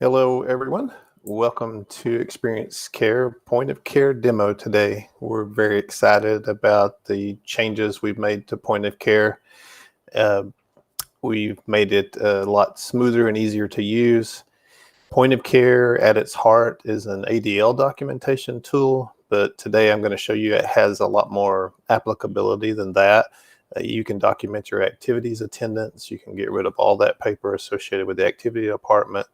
Hello, everyone. Welcome to Experience Care Point of Care demo today. We're very excited about the changes we've made to point of care. Uh, we've made it a lot smoother and easier to use. Point of care at its heart is an ADL documentation tool, but today I'm going to show you it has a lot more applicability than that. You can document your activities attendance. You can get rid of all that paper associated with the activity department.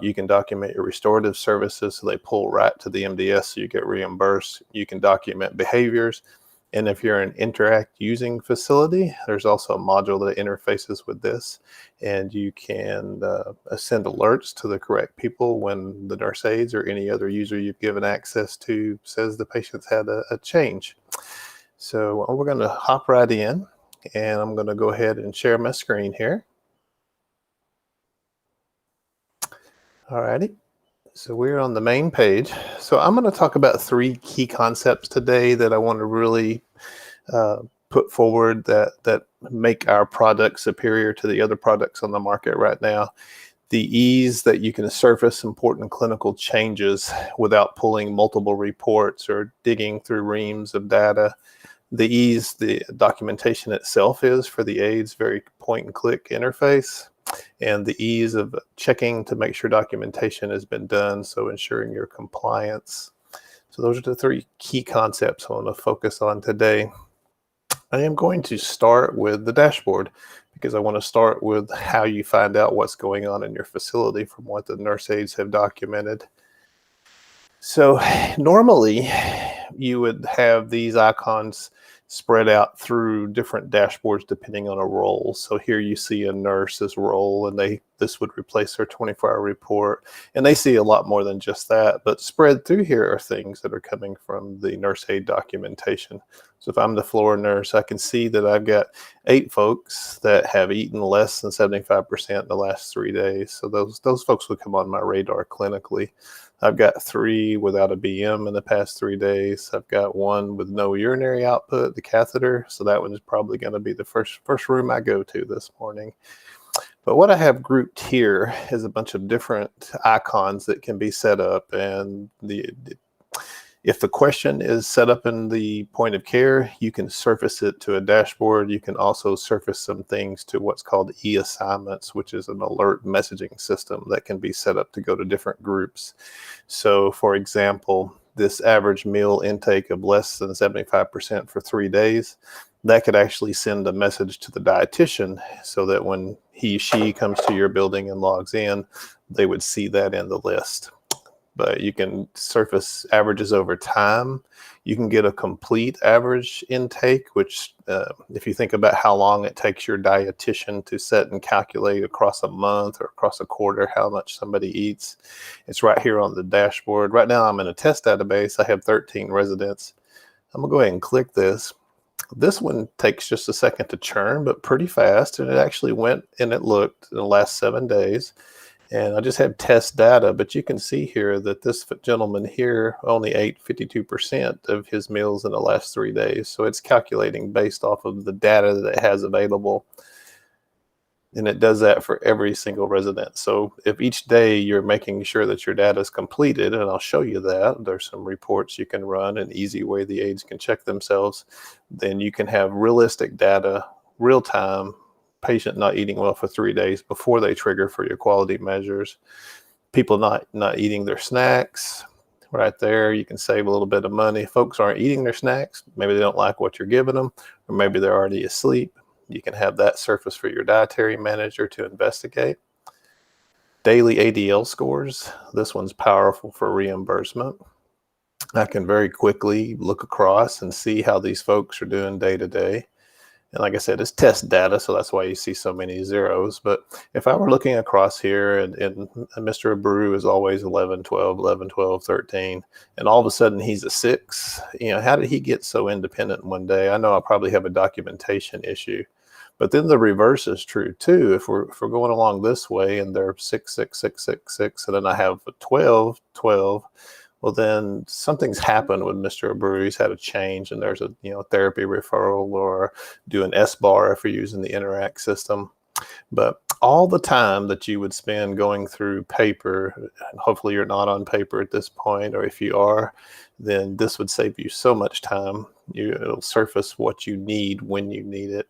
You can document your restorative services so they pull right to the MDS so you get reimbursed. You can document behaviors. And if you're an interact using facility, there's also a module that interfaces with this, and you can send alerts to the correct people when the nurse aides or any other user you've given access to says the patient's had a change. So we're going to hop right in, and I'm going to go ahead and share my screen here. All righty. So we're on the main page. So I'm going to talk about three key concepts today that I want to really put forward that make our product superior to the other products on the market right now. The ease that you can surface important clinical changes without pulling multiple reports or digging through reams of data. The ease the documentation itself is for the aides, very point and click interface, and the ease of checking to make sure documentation has been done, so ensuring your compliance. So those are the three key concepts I want to focus on today. I am going to start with the dashboard because I want to start with how you find out what's going on in your facility from what the nurse aides have documented. So normally you would have these icons spread out through different dashboards depending on a role. So here you see a nurse's role, and this would replace their 24-hour report. And they see a lot more than just that, but spread through here are things that are coming from the nurse aide documentation. So if I'm the floor nurse, I can see that I've got 8 folks that have eaten less than 75% in the last 3 days. So those folks would come on my radar clinically. I've got 3 without a BM in the past 3 days. I've got 1 with no urinary output, the catheter. So that one is probably going to be the first room I go to this morning. But what I have grouped here is a bunch of different icons that can be set up. And if the question is set up in the point of care, you can surface it to a dashboard. You can also surface some things to what's called e-assignments, which is an alert messaging system that can be set up to go to different groups. So for example, this average meal intake of less than 75% for 3 days, that could actually send a message to the dietitian so that when she comes to your building and logs in, they would see that in the list. But you can surface averages over time. You can get a complete average intake, which if you think about how long it takes your dietitian to set and calculate across a month or across a quarter how much somebody eats, it's right here on the dashboard. Right now I'm in a test database. I have 13 residents. I'm gonna go ahead and click this. This one takes just a second to churn, but pretty fast. And it actually went and it looked in the last 7 days. And I just have test data, but you can see here that this gentleman here only ate 52% of his meals in the last 3 days. So it's calculating based off of the data that it has available. And it does that for every single resident. So if each day you're making sure that your data is completed, and I'll show you that, there's some reports you can run, an easy way the aides can check themselves, then you can have realistic data, real time, patient not eating well for 3 days before they trigger for your quality measures. People not eating their snacks, right there, you can save a little bit of money. Folks aren't eating their snacks. Maybe they don't like what you're giving them, or maybe they're already asleep. You can have that surface for your dietary manager to investigate. Daily ADL scores. This one's powerful for reimbursement. I can very quickly look across and see how these folks are doing day to day. And like I said, it's test data, so that's why you see so many zeros. But if I were looking across here and Mr. Abreu is always 11, 12, 11, 12, 13, and all of a sudden he's a 6, how did he get so independent in one day? I know I probably have a documentation issue. But then the reverse is true too. If we're going along this way and they're 6, 6, 6, 6, 6, and then I have a 12, 12, well, then something's happened with Mr. Abreu. He's had a change, and there's a therapy referral, or do an S-bar if you're using the Interact system. But all the time that you would spend going through paper, and hopefully you're not on paper at this point, or if you are, then this would save you so much time. It'll surface what you need when you need it.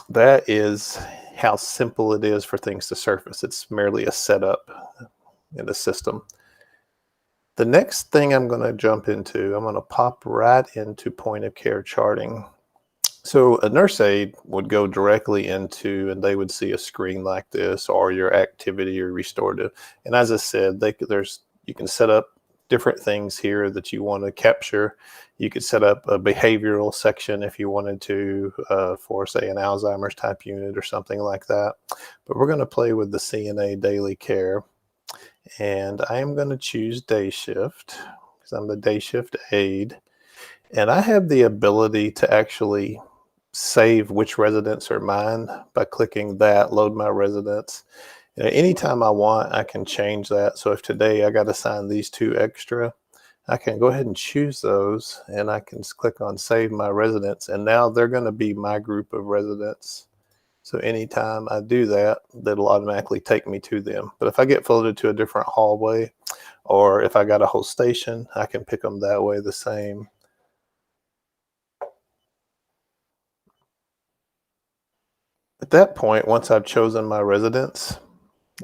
That is how simple it is for things to surface. It's merely a setup in the system. The next thing I'm going to jump into, I'm going to pop right into point of care charting. So a nurse aide would go directly into, and they would see a screen like this, or your activity or restorative. And as I said, you can set up different things here that you want to capture. You could set up a behavioral section if you wanted to, for say an Alzheimer's type unit or something like that. But we're going to play with the CNA daily care. And I am going to choose day shift because I'm the day shift aide. And I have the ability to actually save which residents are mine by clicking that, load my residents. And anytime I want, I can change that. So if today I got to assign these 2 extra, I can go ahead and choose those, and I can just click on save my residents. And now they're going to be my group of residents. So anytime I do that, that'll automatically take me to them. But if I get floated to a different hallway, or if I got a whole station, I can pick them that way the same. At that point, once I've chosen my residents,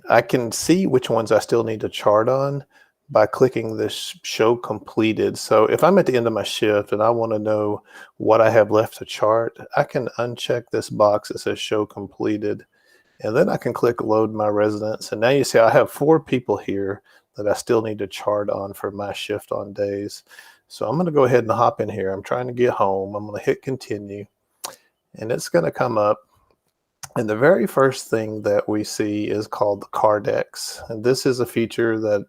I can see which ones I still need to chart on by clicking this show completed. So if I'm at the end of my shift and I want to know what I have left to chart, I can uncheck this box that says show completed, and then I can click load my residents. And now you see I have 4 people here that I still need to chart on for my shift on days. So I'm going to go ahead and hop in here. I'm trying to get home. I'm going to hit continue, and it's going to come up. And the very first thing that we see is called the Cardex. And this is a feature that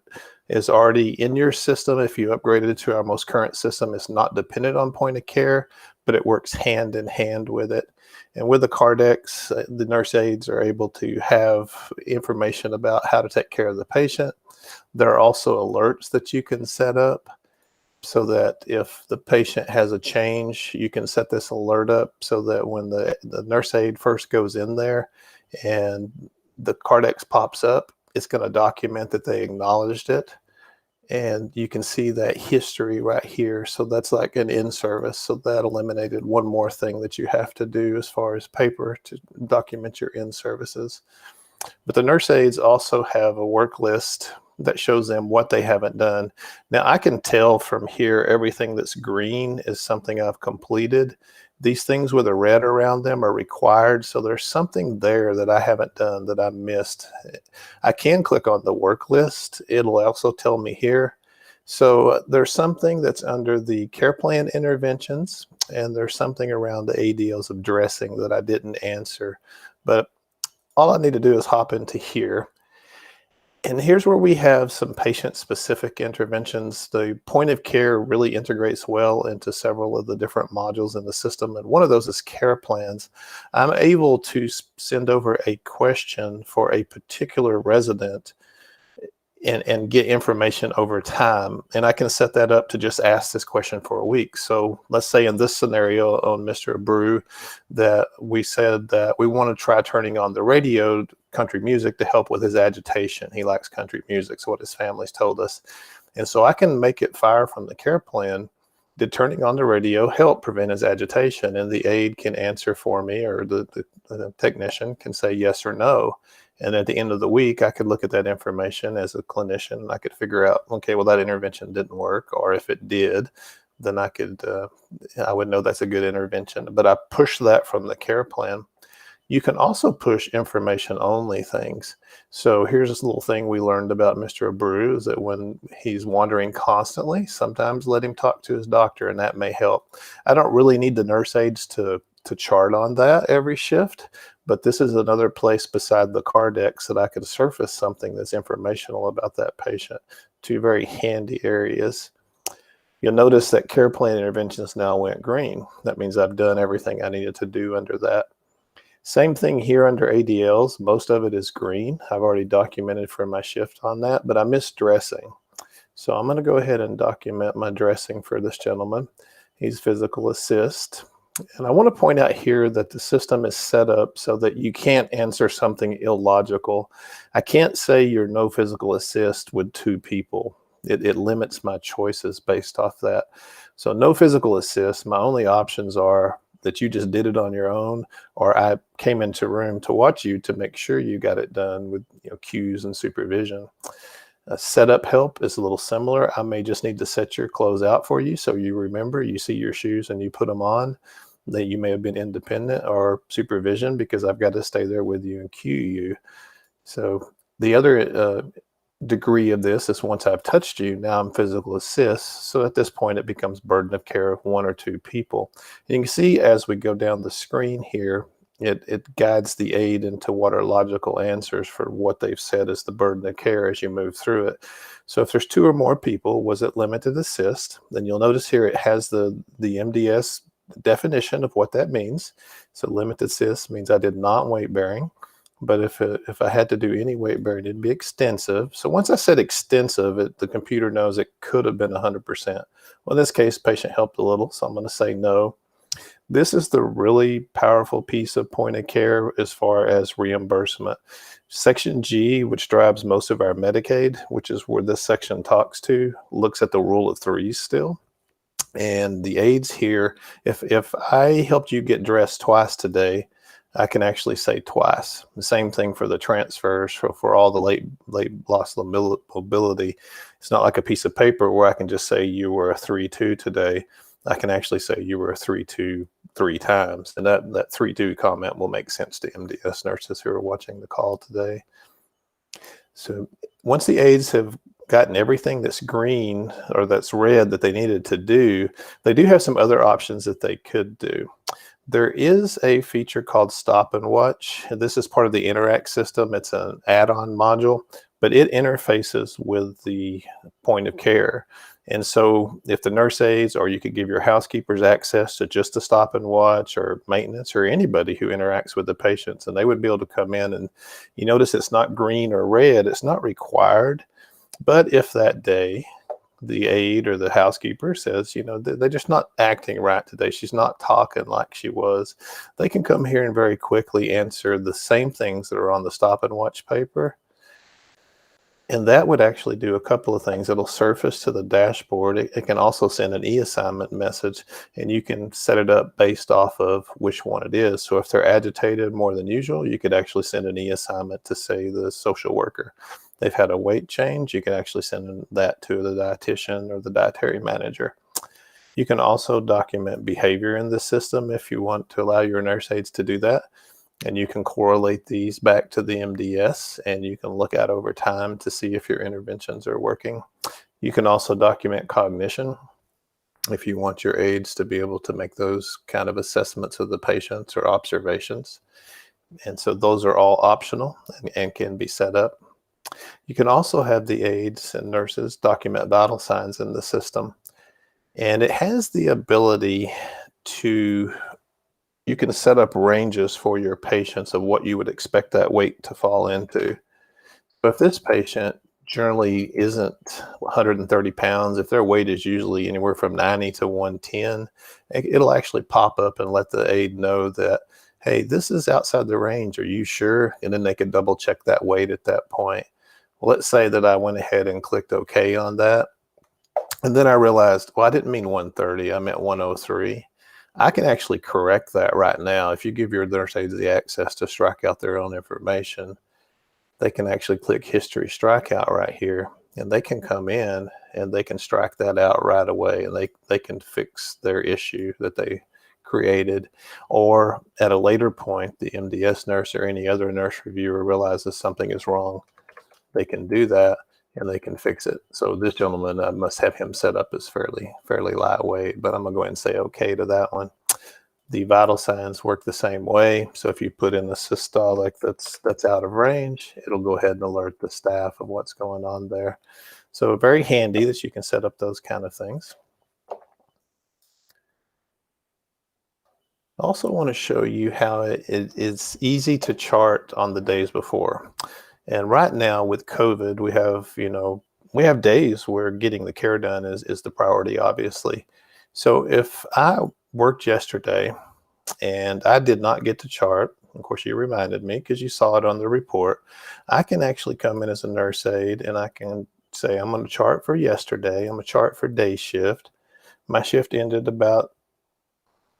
is already in your system. If you upgraded it to our most current system, it's not dependent on point of care, but it works hand in hand with it. And with the Cardex, the nurse aides are able to have information about how to take care of the patient. There are also alerts that you can set up, so that if the patient has a change, you can set this alert up so that when the nurse aide first goes in there and the Cardex pops up, it's going to document that they acknowledged it. And you can see that history right here. So that's like an in-service. So that eliminated one more thing that you have to do as far as paper to document your in-services. But the nurse aides also have a work list that shows them what they haven't done. Now I can tell from here everything that's green is something I've completed. These things with a red around them are required. So there's something there that I haven't done that I missed. I can click on the work list. It'll also tell me here. So there's something that's under the care plan interventions, and there's something around the ADLs of dressing that I didn't answer. But all I need to do is hop into here. And here's where we have some patient-specific interventions. The point of care really integrates well into several of the different modules in the system, and one of those is care plans. I'm able to send over a question for a particular resident and get information over time. And I can set that up to just ask this question for a week. So let's say in this scenario on Mr. Brew that we said that we want to try turning on the radio country music to help with his agitation. He likes country music, so what his family's told us. And so I can make it fire from the care plan. Did turning on the radio help prevent his agitation? And the aide can answer for me, or the technician can say yes or no. And at the end of the week, I could look at that information as a clinician, and I could figure out, okay, well, that intervention didn't work, or if it did, then I would know that's a good intervention. But I push that from the care plan. You can also push information-only things. So here's this little thing we learned about Mr. Abreu, is that when he's wandering constantly, sometimes let him talk to his doctor, and that may help. I don't really need the nurse aides to chart on that every shift, but this is another place beside the Cardex that I could surface something that's informational about that patient. Two very handy areas. You'll notice that care plan interventions now went green. That means I've done everything I needed to do under that. Same thing here under ADLs. Most of it is green. I've already documented for my shift on that, but I missed dressing. So I'm going to go ahead and document my dressing for this gentleman. He's physical assist. And I want to point out here that the system is set up so that you can't answer something illogical. I can't say you're no physical assist with two people. It limits my choices based off that. So no physical assist, my only options are that you just did it on your own, or I came into room to watch you to make sure you got it done with cues and supervision. Setup help is a little similar. I may just need to set your clothes out for you so you remember, you see your shoes and you put them on. That you may have been independent, or supervision because I've got to stay there with you and cue you. So the other degree of this is once I've touched you, now I'm physical assist. So at this point, it becomes burden of care of one or two people. And you can see as we go down the screen here, it guides the aid into what are logical answers for what they've said is the burden of care as you move through it. So if there's two or more people, was it limited assist? Then you'll notice here it has the MDS definition of what that means. So limited assist means I did not weight bearing. But if I had to do any weight bearing, it'd be extensive. So once I said extensive, the computer knows it could have been 100%. Well, in this case, patient helped a little, so I'm going to say no. This is the really powerful piece of point of care as far as reimbursement. Section G, which drives most of our Medicaid, which is where this section talks to, looks at the rule of threes still. And the aides here, if I helped you get dressed twice today, I can actually say twice. The same thing for the transfers for all the late loss mobility. It's not like a piece of paper where I can just say you were a 3-2 today. I can actually say you were a 3-2 3 times. And that 3-2 comment will make sense to MDS nurses who are watching the call today. So once the aides have gotten everything that's green or that's red that they needed to do, they do have some other options that they could do. There is a feature called Stop and Watch. This is part of the Interact system. It's an add-on module, but it interfaces with the point of care. And so if the nurse aides, or you could give your housekeepers access to just the Stop and Watch, or maintenance, or anybody who interacts with the patients, and they would be able to come in, and you notice it's not green or red. It's not required. But if that day the aide or the housekeeper says, they're just not acting right today, she's not talking like she was, they can come here and very quickly answer the same things that are on the Stop and Watch paper. And that would actually do a couple of things. It'll surface to the dashboard. It can also send an e-assignment message, and you can set it up based off of which one it is. So if they're agitated more than usual, you could actually send an e-assignment to, say, the social worker. They've had a weight change, you can actually send that to the dietitian or the dietary manager. You can also document behavior in the system if you want to allow your nurse aides to do that. And you can correlate these back to the MDS, and you can look at over time to see if your interventions are working. You can also document cognition if you want your aides to be able to make those kind of assessments of the patients or observations. And so those are all optional and can be set up. You can also have the aides and nurses document vital signs in the system. And it has the ability to, you can set up ranges for your patients of what you would expect that weight to fall into. So if this patient generally isn't 130 pounds, if their weight is usually anywhere from 90 to 110, it'll actually pop up and let the aide know that, hey, this is outside the range. Are you sure? And then they can double check that weight at that point. Well, let's say that I went ahead and clicked OK on that. And then I realized, well, I didn't mean 130, I meant 103. I can actually correct that right now. If you give your nurse aides the access to strike out their own information, they can actually click History Strikeout right here, and they can come in and they can strike that out right away, and they can fix their issue that they created. Or at a later point, the MDS nurse or any other nurse reviewer realizes something is wrong, they can do that and they can fix it. So this gentleman, I must have him set up as fairly lightweight, but I'm gonna go ahead and say okay to that one. The vital signs work the same way. So if you put in the systolic that's out of range, it'll go ahead and alert the staff of what's going on there. So very handy that you can set up those kind of things. I also want to show you how it's easy to chart on the days before. And right now with COVID, we have days where getting the care done is the priority, obviously. So if I worked yesterday and I did not get to chart. Of course, you reminded me because you saw it on the report. I can actually come in as a nurse aide and I can say, I'm going to chart for yesterday. I'm going to chart for day shift. My shift ended about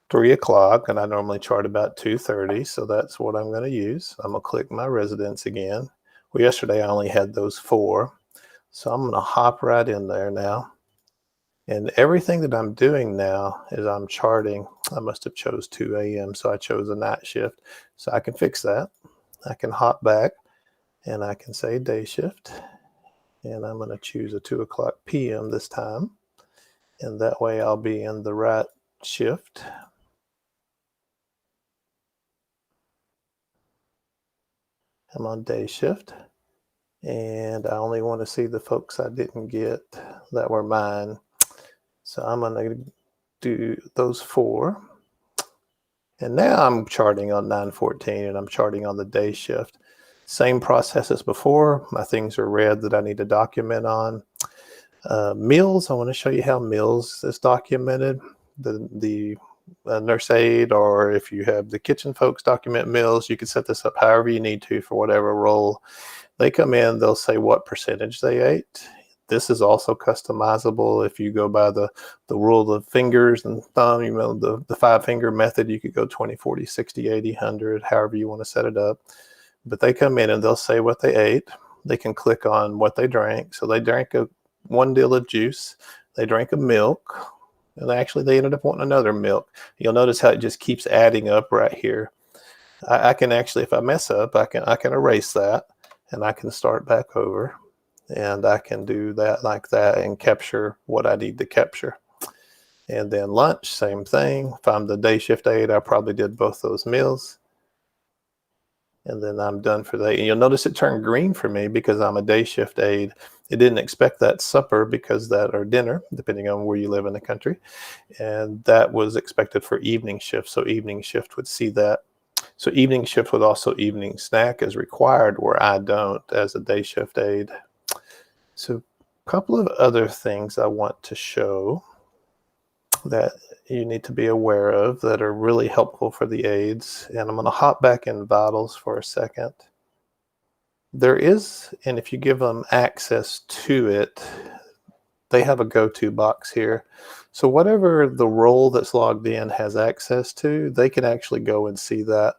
3 o'clock, and I normally chart about 2:30, so that's what I'm going to use. I'm going to click my residents again. Well, yesterday I only had those 4, so I'm going to hop right in there now. And everything that I'm doing now is I'm charting. I must have chose 2 a.m., so I chose a night shift. So I can fix that. I can hop back, and I can say day shift, and I'm going to choose a 2 o'clock p.m. this time, and that way I'll be in the right shift. I'm on day shift, and I only want to see the folks I didn't get that were mine. So I'm going to do those 4. And now I'm charting on 9/14 and I'm charting on the day shift. Same process as before. My things are red that I need to document on. Meals, I want to show you how meals is documented. The nurse aide, or if you have the kitchen folks document meals, you can set this up however you need to for whatever role. They come in, they'll say what percentage they ate. This is also customizable. If you go by the rule of fingers and thumb, you know, the 5-finger method, you could go 20, 40, 60, 80, 100, however you want to set it up. But they come in and they'll say what they ate. They can click on what they drank. So they drank 1 deal of juice. They drank a milk. And actually, they ended up wanting another milk. You'll notice how it just keeps adding up right here. I can actually, if I mess up, I can erase that, and I can start back over, and I can do that like that and capture what I need to capture. And then lunch, same thing. If I'm the day shift aide, I probably did both those meals. And then I'm done for the day. And you'll notice it turned green for me because I'm a day shift aide. It didn't expect that supper because that, or dinner, depending on where you live in the country. And that was expected for evening shift. So evening shift would see that. So evening shift with also evening snack is required where I don't as a day shift aide. So a couple of other things I want to show that you need to be aware of that are really helpful for the aides. And I'm going to hop back in vitals for a second. There is, and if you give them access to it, they have a go-to box here. So whatever the role that's logged in has access to, they can actually go and see that.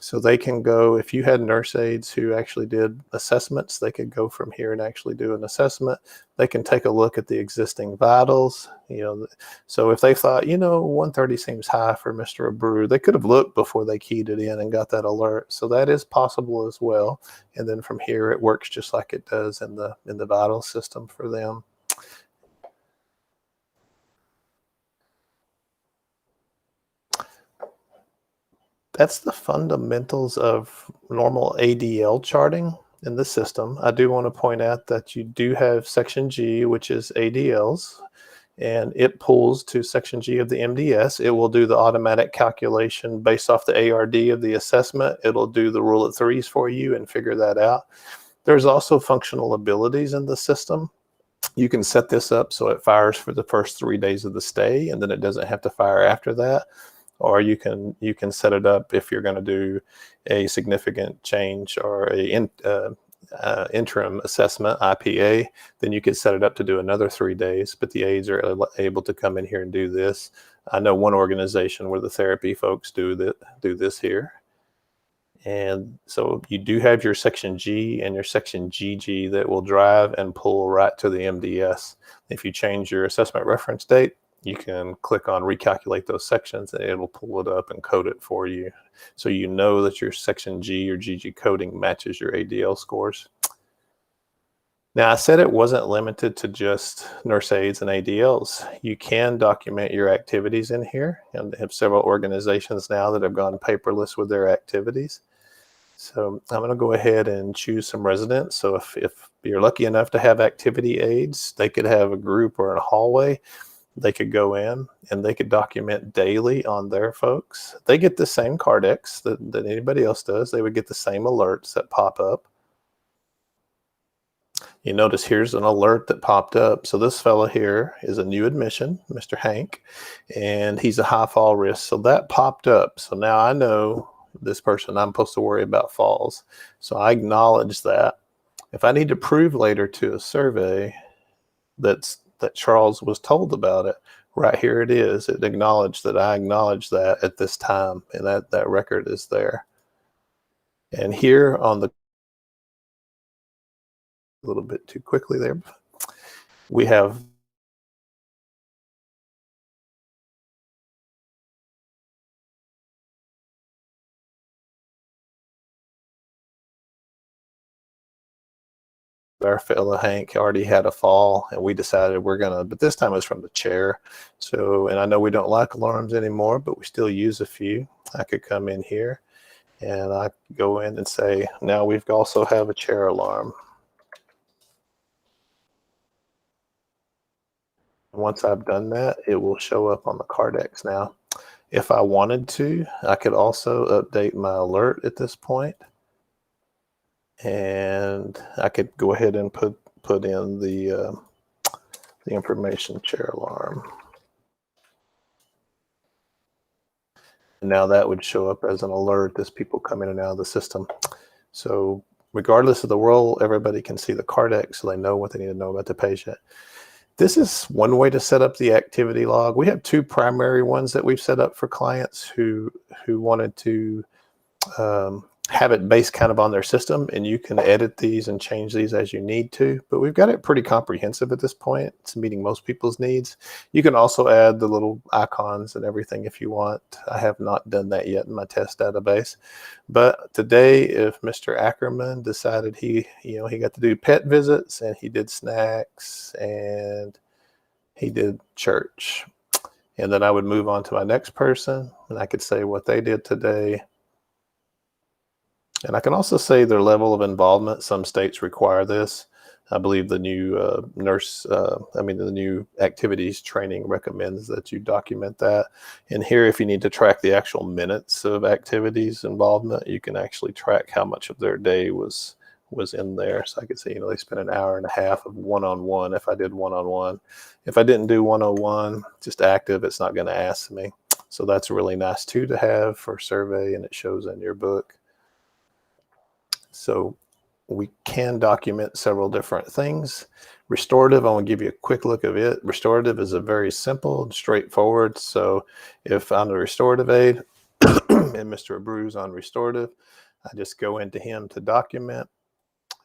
So they can go, if you had nurse aides who actually did assessments, they could go from here and actually do an assessment. They can take a look at the existing vitals, you know. So if they thought, you know, 130 seems high for Mr. Abreu, they could have looked before they keyed it in and got that alert. So that is possible as well. And then from here, it works just like it does in the vital system for them. That's the fundamentals of normal ADL charting in the system. I do want to point out that you do have section G, which is ADLs, and it pulls to section G of the MDS. It will do the automatic calculation based off the ARD of the assessment. It'll do the rule of threes for you and figure that out. There's also functional abilities in the system. You can set this up so it fires for the first 3 days of the stay, and then it doesn't have to fire after that. Or you can set it up if you're going to do a significant change or a interim assessment, IPA, then you could set it up to do another 3 days, but the aides are able to come in here and do this. I know one organization where the therapy folks do this here. And so you do have your section G and your section GG that will drive and pull right to the MDS. If you change your assessment reference date, you can click on recalculate those sections and it'll pull it up and code it for you. So you know that your section G or GG coding matches your ADL scores. Now, I said it wasn't limited to just nurse aides and ADLs. You can document your activities in here, and they have several organizations now that have gone paperless with their activities. So I'm going to go ahead and choose some residents. So if you're lucky enough to have activity aides, they could have a group or a hallway. They could go in and they could document daily on their folks. They get the same Cardex that anybody else does. They would get the same alerts that pop up. You notice here's an alert that popped up. So this fella here is a new admission, Mr. Hank, and he's a high fall risk. So that popped up. So now I know this person, I'm supposed to worry about falls. So I acknowledge that. If I need to prove later to a survey that Charles was told about it, right here it is. It acknowledged that I acknowledged that at this time, and that record is there. And here on the, a little bit too quickly there, we have our fellow Hank already had a fall, and we decided we're gonna, but this time it was from the chair. So, and I know we don't like alarms anymore, but we still use a few. I could come in here and I could go in and say, now we've also have a chair alarm. Once I've done that, it will show up on the Cardex now. If I wanted to, I could also update my alert at this point, and I could go ahead and put in the information chair alarm. And now that would show up as an alert as people come in and out of the system. So regardless of the role, everybody can see the Cardex, so they know what they need to know about the patient. This is one way to set up the activity log. We have two primary ones that we've set up for clients who wanted to have it based kind of on their system, and you can edit these and change these as you need to, but we've got it pretty comprehensive at this point. It's meeting most people's needs. You can also add the little icons and everything if you want. I have not done that yet in my test database, but today if Mr. Ackerman decided he got to do pet visits, and he did snacks, and he did church, and then I would move on to my next person, and I could say what they did today. And I can also say their level of involvement. Some states require this. I believe the new the new activities training recommends that you document that. And here, if you need to track the actual minutes of activities involvement, you can actually track how much of their day was in there. So I could say, they spent an hour and a half of one-on-one if I did one-on-one. If I didn't do one-on-one, just active, it's not going to ask me. So that's really nice too to have for survey, and it shows in your book. So we can document several different things. Restorative, I want to give you a quick look of it. Restorative is a very simple and straightforward. So if I'm the restorative aide and Mr. Abreu's on restorative, I just go into him to document,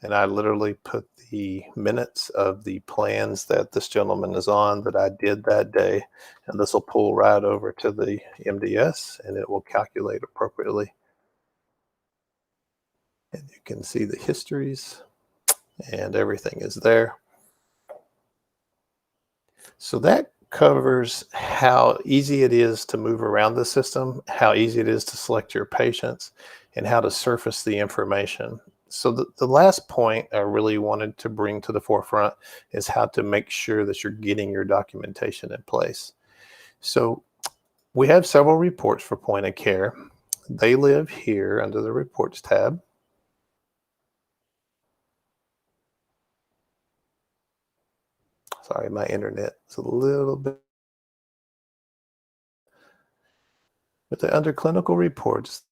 and I literally put the minutes of the plans that this gentleman is on that I did that day, and this will pull right over to the MDS, and it will calculate appropriately. And you can see the histories, and everything is there. So that covers how easy it is to move around the system, how easy it is to select your patients, and how to surface the information. So the last point I really wanted to bring to the forefront is how to make sure that you're getting your documentation in place. So we have several reports for point of care. They live here under the reports tab. Sorry, my internet is a little bit. But under clinical reports,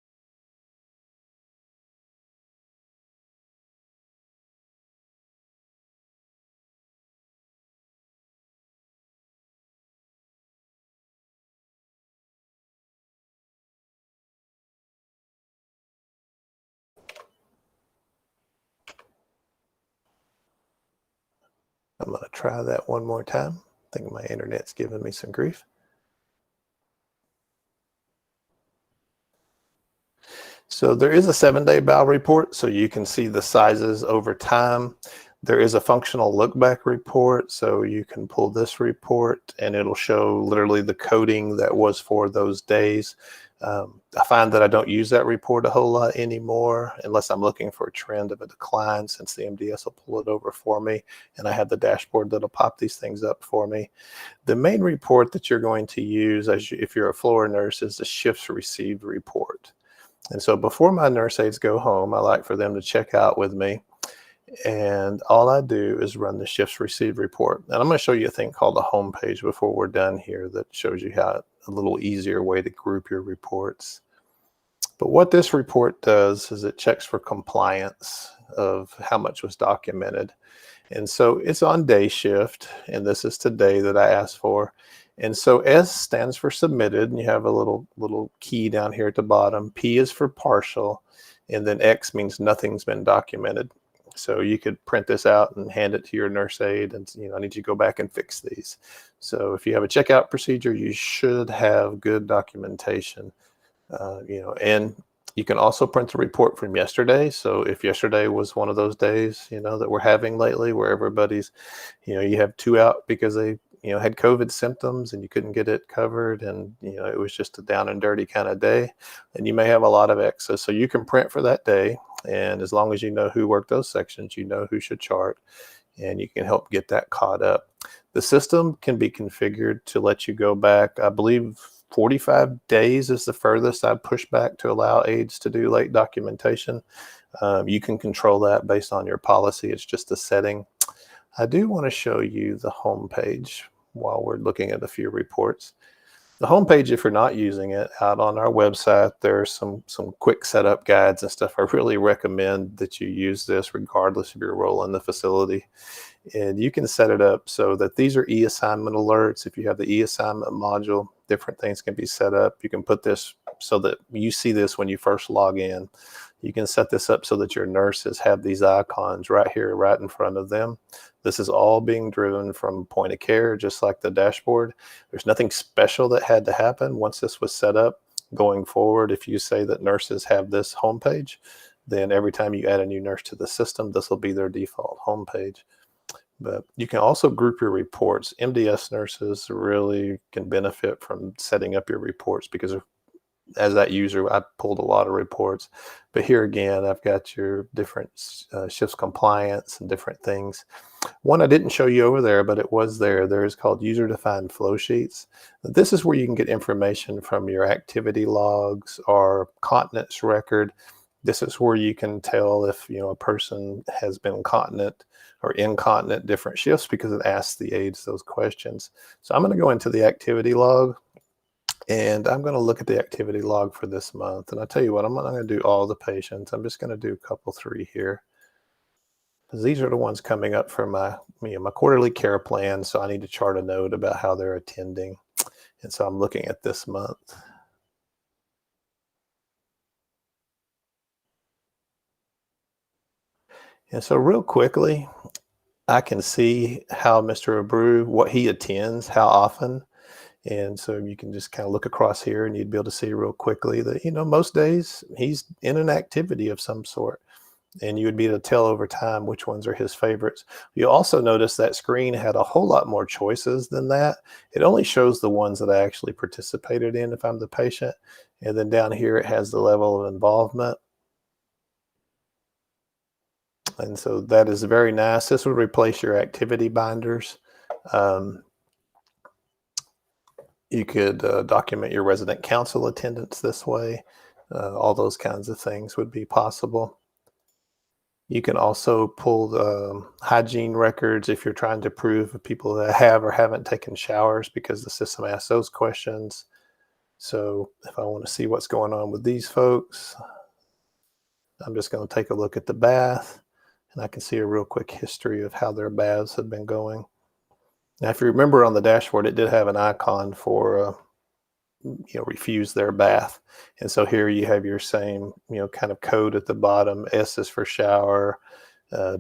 I'm going to try that one more time. I think my internet's giving me some grief. So there is a 7-day bowel report, so you can see the sizes over time. There is a functional look back report, so you can pull this report and it'll show literally the coding that was for those days. I find that I don't use that report a whole lot anymore unless I'm looking for a trend of a decline, since the MDS will pull it over for me, and I have the dashboard that'll pop these things up for me. The main report that you're going to use if you're a floor nurse is the shifts received report. And so before my nurse aides go home, I like for them to check out with me. And all I do is run the shifts received report. And I'm going to show you a thing called the home page before we're done here that shows you how a little easier way to group your reports. But what this report does is it checks for compliance of how much was documented. And so it's on day shift, and this is today that I asked for. And so S stands for submitted, and you have a little key down here at the bottom. P is for partial, and then X means nothing's been documented. So you could print this out and hand it to your nurse aide and, I need you to go back and fix these. So if you have a checkout procedure, you should have good documentation, and you can also print the report from yesterday. So if yesterday was one of those days, that we're having lately where everybody's, you have 2 out because they, had COVID symptoms and you couldn't get it covered, and, it was just a down and dirty kind of day, and you may have a lot of excess. So you can print for that day. And as long as you know who worked those sections, you know who should chart, and you can help get that caught up. The system can be configured to let you go back, I believe 45 days is the furthest I've pushed back to allow aides to do late documentation. You can control that based on your policy. It's just a setting. I do want to show you the home page while we're looking at a few reports. The homepage, if you're not using it, out on our website, there's some quick setup guides and stuff. I really recommend that you use this regardless of your role in the facility. And you can set it up so that these are e-assignment alerts. If you have the e-assignment module, different things can be set up. You can put this so that you see this when you first log in. You can set this up so that your nurses have these icons right here, right in front of them. This is all being driven from point of care, just like the dashboard. There's nothing special that had to happen once this was set up. Going forward, if you say that nurses have this homepage, then every time you add a new nurse to the system, this will be their default homepage. But you can also group your reports. MDS nurses really can benefit from setting up your reports because as that user, I pulled a lot of reports. But here again, I've got your different shifts compliance and different things. One I didn't show you over there, but it was there. There is called user-defined flow sheets. This is where you can get information from your activity logs or continence record. This is where you can tell if a person has been continent or incontinent different shifts because it asks the aides those questions. So I'm going to go into the activity log. And I'm going to look at the activity log for this month. And I'll tell you what, I'm not going to do all the patients. I'm just going to do a couple, 3 here. Because these are the ones coming up for my quarterly care plan. So I need to chart a note about how they're attending. And so I'm looking at this month. And so real quickly, I can see how Mr. Abreu, what he attends, how often. And so you can just kind of look across here and you'd be able to see real quickly that, most days he's in an activity of some sort. And you would be able to tell over time which ones are his favorites. You also notice that screen had a whole lot more choices than that. It only shows the ones that I actually participated in if I'm the patient. And then down here, it has the level of involvement. And so that is very nice. This would replace your activity binders. You could document your resident council attendance this way. All those kinds of things would be possible. You can also pull the hygiene records if you're trying to prove people that have or haven't taken showers because the system asks those questions. So if I want to see what's going on with these folks, I'm just going to take a look at the bath, and I can see a real quick history of how their baths have been going. Now, if you remember on the dashboard, it did have an icon for refuse their bath. And so here you have your same, kind of code at the bottom. S is for shower,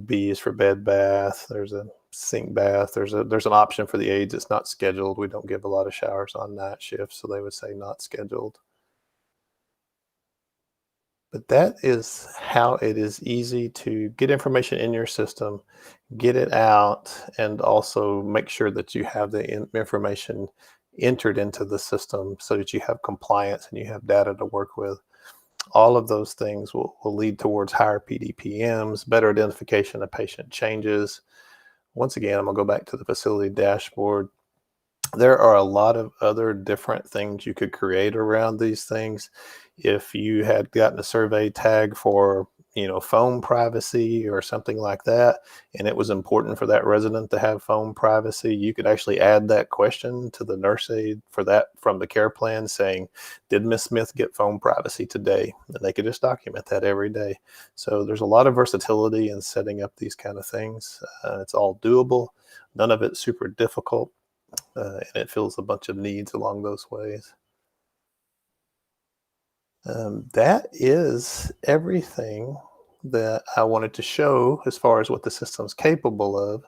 B is for bed bath. There's a sink bath. There's an option for the aides. It's not scheduled. We don't give a lot of showers on night shift, so they would say not scheduled. But that is how it is easy to get information in your system, get it out, and also make sure that you have the information entered into the system so that you have compliance and you have data to work with. All of those things will lead towards higher PDPMs, better identification of patient changes. Once again, I'm going to go back to the facility dashboard. There are a lot of other different things you could create around these things. If you had gotten a survey tag for, phone privacy or something like that, and it was important for that resident to have phone privacy, you could actually add that question to the nurse aide for that from the care plan saying, did Miss Smith get phone privacy today? And they could just document that every day. So there's a lot of versatility in setting up these kind of things. It's all doable. None of it's super difficult, and it fills a bunch of needs along those ways. That is everything that I wanted to show as far as what the system's capable of.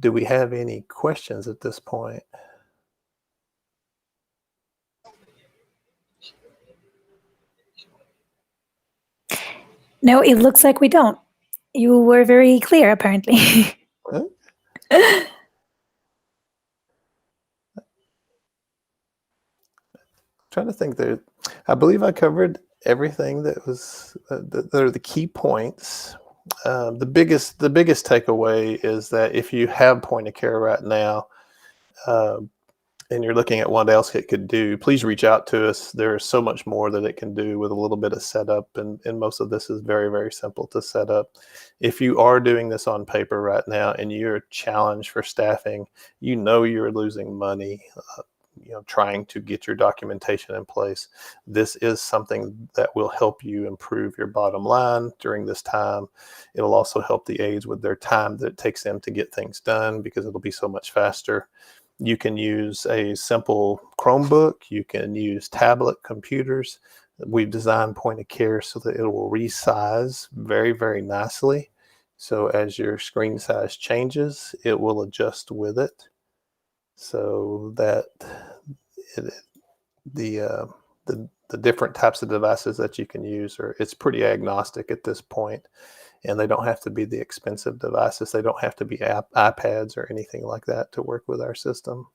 Do we have any questions at this point? No, it looks like we don't. You were very clear, apparently. Huh? Trying to think there. I believe I covered everything that was that are the key points. The biggest takeaway is that if you have point of care right now, uh, and you're looking at what else it could do, please reach out to us. There's so much more that it can do with a little bit of setup, and most of this is very, very simple to set up. If you are doing this on paper right now and you're challenged for staffing, you're losing money, trying to get your documentation in place. This is something that will help you improve your bottom line during this time. It'll also help the aides with their time that it takes them to get things done because it'll be so much faster. You can use a simple Chromebook. You can use tablet computers. We've designed point of care so that it will resize very, very nicely. So as your screen size changes, it will adjust with it so that it, the, uh, the different types of devices that you can use it's pretty agnostic at this point, and they don't have to be the expensive devices. They don't have to be iPads or anything like that to work with our system.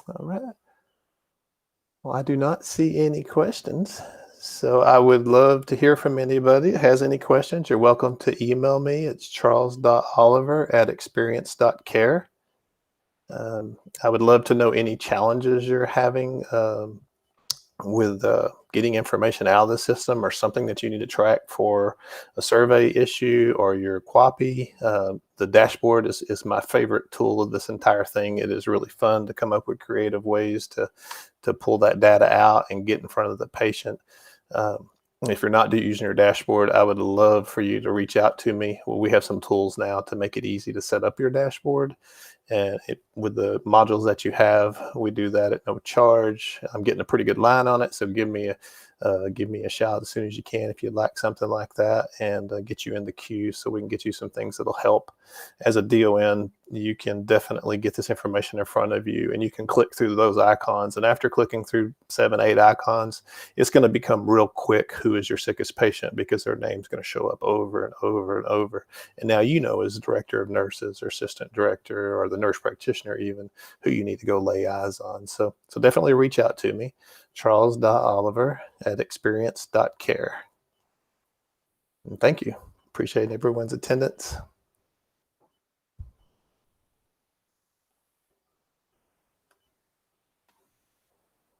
All right. Well, I do not see any questions. So I would love to hear from anybody that has any questions. You're welcome to email me. It's charles.oliver@experience.care. I would love to know any challenges you're having with getting information out of the system, or something that you need to track for a survey issue or your QAPI. The dashboard is my favorite tool of this entire thing. It is really fun to come up with creative ways to pull that data out and get in front of the patient. If you're not using your dashboard, I would love for you to reach out to me. Well, we have some tools now to make it easy to set up your dashboard. And with the modules that you have, we do that at no charge. I'm getting a pretty good line on it, so give me a shout as soon as you can if you'd like something like that, and get you in the queue so we can get you some things that'll help. As a DON, you can definitely get this information in front of you, and you can click through those icons. And after clicking through 7, 8 icons, it's going to become real quick who is your sickest patient, because their name's going to show up over and over and over. And now as director of nurses or assistant director or the nurse practitioner even, who you need to go lay eyes on. So definitely reach out to me, charles.oliver@experience.care. And thank you. Appreciate everyone's attendance.